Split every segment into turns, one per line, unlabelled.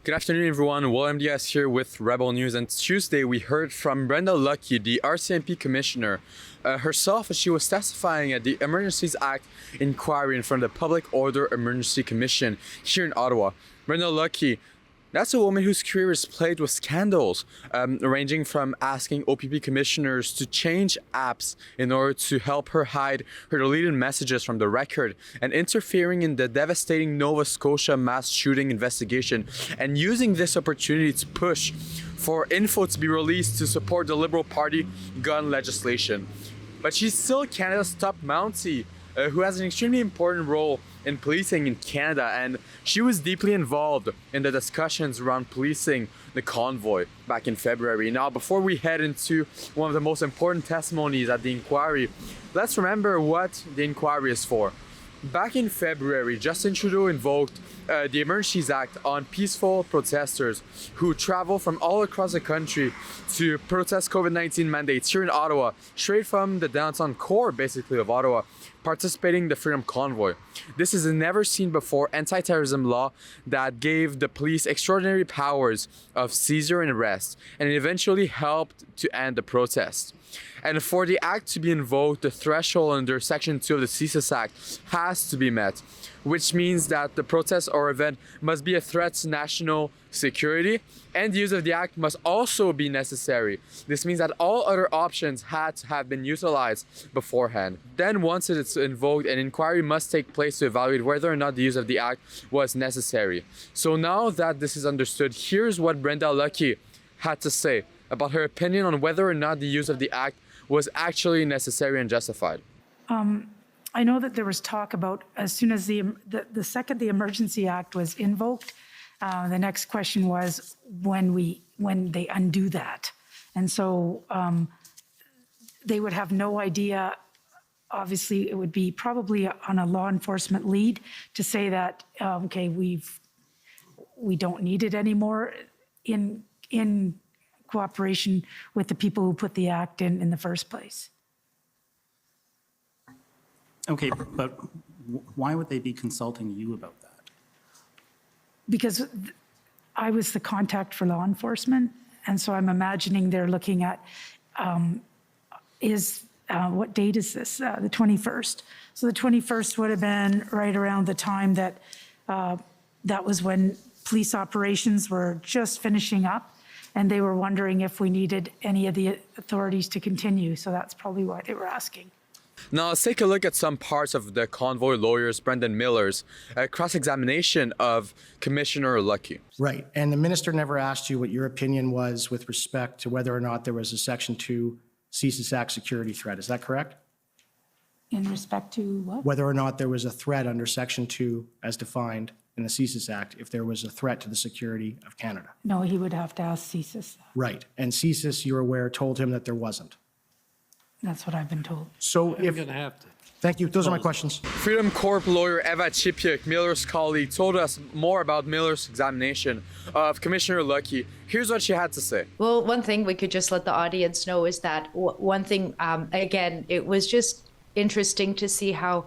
Good afternoon, everyone. William Diaz here with Rebel News. And Tuesday, we heard from Brenda Lucki, the RCMP Commissioner, herself as she was testifying at the Emergencies Act inquiry in front of the Public Order Emergency Commission here in Ottawa. Brenda Lucki, that's a woman whose career is plagued with scandals, ranging from asking OPP commissioners to change apps in order to help her hide her deleted messages from the record, and interfering in the devastating Nova Scotia mass shooting investigation, and using this opportunity to push for info to be released to support the Liberal Party gun legislation. But she's still Canada's top Mountie, who has an extremely important role in policing in Canada, and she was deeply involved in the discussions around policing the convoy back in February. Now, before we head into one of the most important testimonies at the inquiry, let's remember what the inquiry is for. Back in February, Justin Trudeau invoked the Emergencies Act on peaceful protesters who travel from all across the country to protest COVID-19 mandates here in Ottawa, straight from the downtown core, basically, of Ottawa, participating in the Freedom Convoy. This is a never-seen-before anti-terrorism law that gave the police extraordinary powers of seizure and arrest, and it eventually helped to end the protest. And for the act to be invoked, the threshold under Section 2 of the CSIS Act has to be met, which means that the protest or event must be a threat to national security, and the use of the act must also be necessary. This means that all other options had to have been utilized beforehand. Then once it's invoked, an inquiry must take place to evaluate whether or not the use of the act was necessary. So now that this is understood, here's what Brenda Lucki had to say about her opinion on whether or not the use of the act was actually necessary and justified.
I know that there was talk about as soon as the second the Emergency Act was invoked, the next question was when they undo that. And so they would have no idea. Obviously, it would be probably on a law enforcement lead to say that, okay, we don't need it anymore in cooperation with the people who put the act in the first place.
Okay, but why would they be consulting you about that?
Because I was the contact for law enforcement, and so I'm imagining they're looking at what date is this? The 21st. So the 21st would have been right around the time that that was when police operations were just finishing up, and they were wondering if we needed any of the authorities to continue. So that's probably why they were asking.
Now, let's take a look at some parts of the convoy lawyers, Brendan Miller's cross-examination of Commissioner Lucki.
Right. And the minister never asked you what your opinion was with respect to whether or not there was a Section 2 CSIS Act security threat. Is that correct?
In respect to what?
Whether or not there was a threat under Section 2 as defined in the CSIS Act, if there was a threat to the security of Canada.
No, he would have to ask CSIS.
Right. And CSIS, you're aware, told him that there wasn't.
That's what I've been told.
So
I'm going to have to.
Thank you. Those are my questions.
Freedom Corp lawyer Eva Chipiuk, Miller's colleague, told us more about Miller's examination of Commissioner Lucki. Here's what she had to say.
Well, one thing we could just let the audience know is that one thing, again, it was just interesting to see how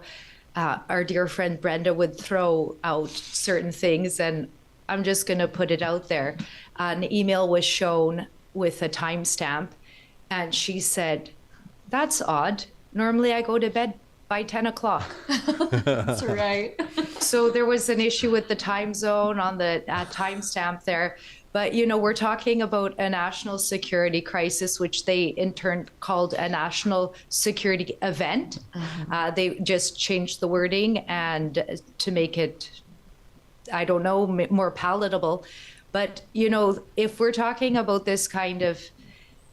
our dear friend Brenda would throw out certain things. And I'm just going to put it out there. An email was shown with a timestamp, and she said, "That's odd. Normally I go to bed by 10 o'clock.
That's right.
So there was an issue with the time zone on the timestamp there. But, you know, we're talking about a national security crisis, which they in turn called a national security event. Mm-hmm. They just changed the wording and to make it, I don't know, more palatable. But, you know, if we're talking about this kind of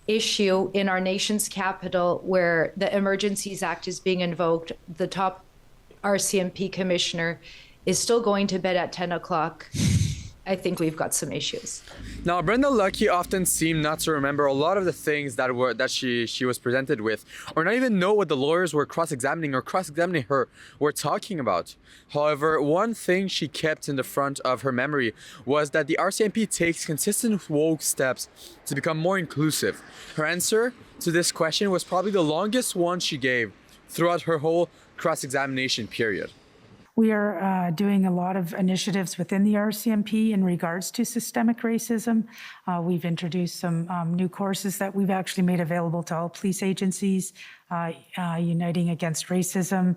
issue in our nation's capital where the Emergencies Act is being invoked, the top RCMP commissioner is still going to bed at 10 o'clock. I think we've got some issues.
Now, Brenda Lucki often seemed not to remember a lot of the things that she was presented with, or not even know what the lawyers were cross-examining her were talking about. However, one thing she kept in the front of her memory was that the RCMP takes consistent woke steps to become more inclusive. Her answer to this question was probably the longest one she gave throughout her whole cross-examination period.
We are doing a lot of initiatives within the RCMP in regards to systemic racism. We've introduced some new courses that we've actually made available to all police agencies, Uniting Against Racism,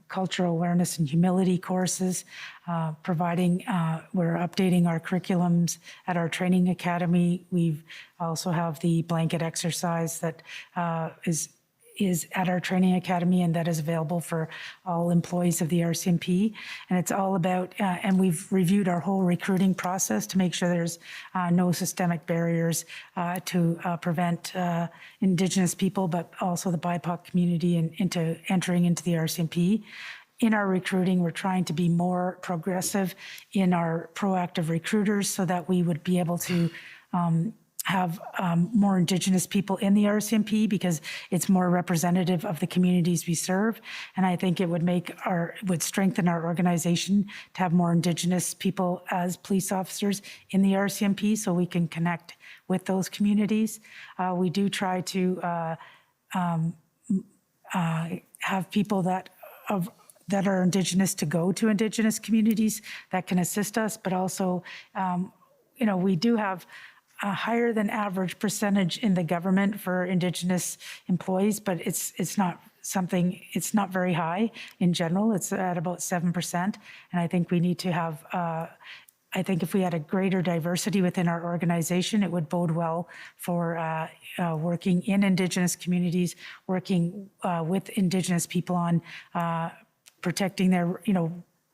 Cultural Awareness and Humility courses, we're updating our curriculums at our training academy. We've also have the blanket exercise that is at our training academy, and that is available for all employees of the RCMP. And it's all about, and we've reviewed our whole recruiting process to make sure there's no systemic barriers to prevent Indigenous people, but also the BIPOC community into entering into the RCMP. In our recruiting, we're trying to be more progressive in our proactive recruiters so that we would be able to have more Indigenous people in the RCMP because it's more representative of the communities we serve. And I think it would strengthen our organization to have more Indigenous people as police officers in the RCMP so we can connect with those communities. We do try to have people that are Indigenous to go to Indigenous communities that can assist us, but also, we do have a higher than average percentage in the government for Indigenous employees, but it's not very high in general. It's at about 7%. And I think we need to have, I think if we had a greater diversity within our organization, it would bode well for working in Indigenous communities, working with Indigenous people on protecting their,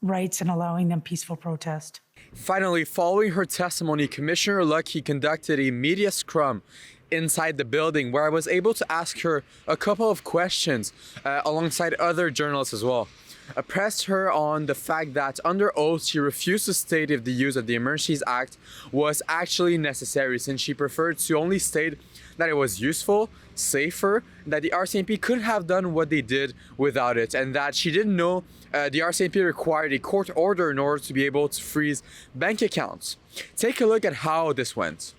rights and allowing them peaceful protest.
Finally, following her testimony, Commissioner Lucki conducted a media scrum inside the building where I was able to ask her a couple of questions alongside other journalists as well. I pressed her on the fact that under oath she refused to state if the use of the Emergencies Act was actually necessary, since she preferred to only state that it was useful, safer, that the RCMP could have done what they did without it, and that she didn't know the RCMP required a court order in order to be able to freeze bank accounts. Take a look at how this went.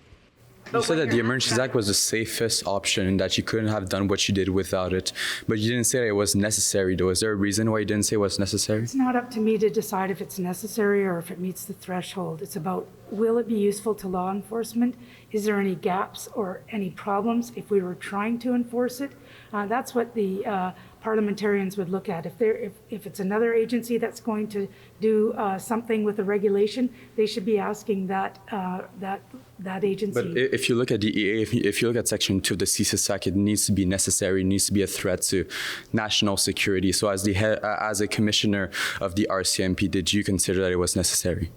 You said that the Emergencies Act was the safest option and that you couldn't have done what you did without it, but you didn't say that it was necessary though. Is there a reason why you didn't say it was necessary?
It's not up to me to decide if it's necessary or if it meets the threshold. It's about, will it be useful to law enforcement? Is there any gaps or any problems if we were trying to enforce it? That's what the parliamentarians would look at. If it's another agency that's going to do something with a regulation, they should be asking that agency.
But if you look at the EA, if you look at Section 2 of the CSIS Act, it needs to be necessary, it needs to be a threat to national security. So as a commissioner of the RCMP, did you consider that it was necessary?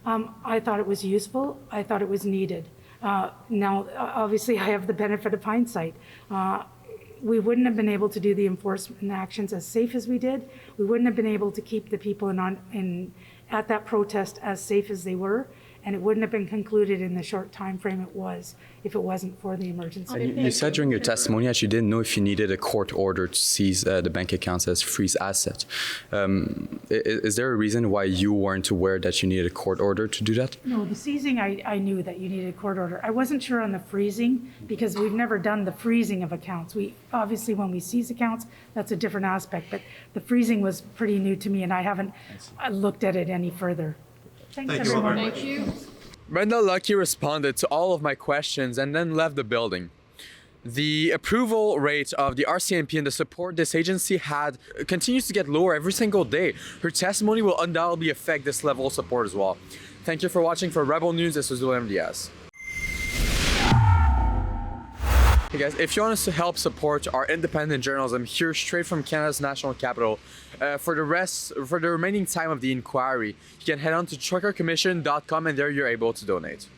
I thought it was useful. I thought it was needed. Now, obviously, I have the benefit of hindsight. We wouldn't have been able to do the enforcement actions as safe as we did. We wouldn't have been able to keep the people at that protest as safe as they were, and it wouldn't have been concluded in the short time frame it was if it wasn't for the emergency.
You said during your testimony that you didn't know if you needed a court order to seize the bank accounts as freeze assets. Is there a reason why you weren't aware that you needed a court order to do that?
No, the seizing, I knew that you needed a court order. I wasn't sure on the freezing because we've never done the freezing of accounts. Obviously, when we seize accounts, that's a different aspect, but the freezing was pretty new to me and I haven't looked at it any further. Thanks, everyone.
Thank you.
Brenda Lucki responded to all of my questions and then left the building. The approval rate of the RCMP and the support this agency had continues to get lower every single day. Her testimony will undoubtedly affect this level of support as well. Thank you for watching. For Rebel News, this is William Diaz. Hey guys, if you want us to help support our independent journalism here straight from Canada's national capital, for the remaining time of the inquiry, you can head on to truckercommission.com and there you're able to donate.